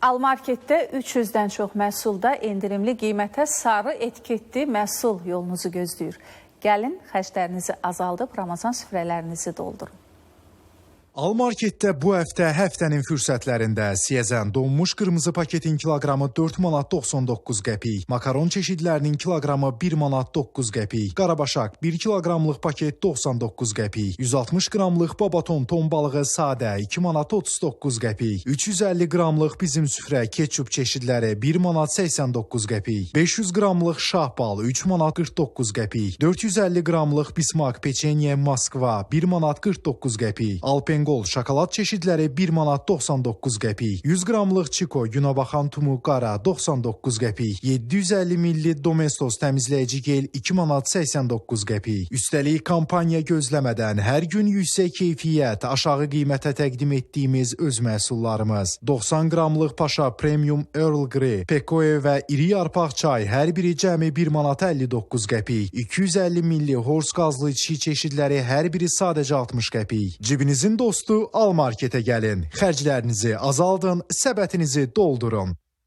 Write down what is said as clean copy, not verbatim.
Almarketdə 300-dən çox məhsulda endirimli qiymətə sarı etiketli məhsul yolunuzu gözləyir. Gəlin, xərclərinizi azaldıb Ramazan süfrələrinizi doldurun. Almarketdə bu həftə həftənin fürsətlərində siyəzən donmuş qırmızı paketin kiloqramı 4 manat 99 qəpik, makaron çeşidlərinin kiloqramı 1 manat 9 qəpik, qarabaşaq 1 kiloqramlıq paket 99 qəpik, 160 qramlıq babaton ton balığı sadə 2 manat 39 qəpik, 350 qramlıq bizim süfrə ketçup çeşidləri 1 manat 89 qəpik, 500 qramlıq şahbal 3 manat 49 qəpik, 450 qramlıq bismak peçenye Moskva 1 manat 49 qəpik, Alpen Gol şokolad çeşidləri 1 manat 99 qəpik, 100 qramlıq çiko günabaxan tumu qara 99 qəpik, 750 milli Domestos təmizləyici gel 2 manat 89 qəpik. Üstəlik kampaniya gözləmədən hər gün yüksək keyfiyyət, aşağı qiymətə təqdim etdiyimiz öz məhsullarımız. 90 qramlıq Paşa Premium Earl Grey, Pekoe və iri yarpaq çay hər biri cəmi 1 manat 59 qəpik, 250 milli Hors qazlı çiğ çeşidləri hər biri sadəcə 60 qəpik. Cibinizin dostu Almarketə gəlin, xərclərinizi azaldın, səbətinizi doldurun.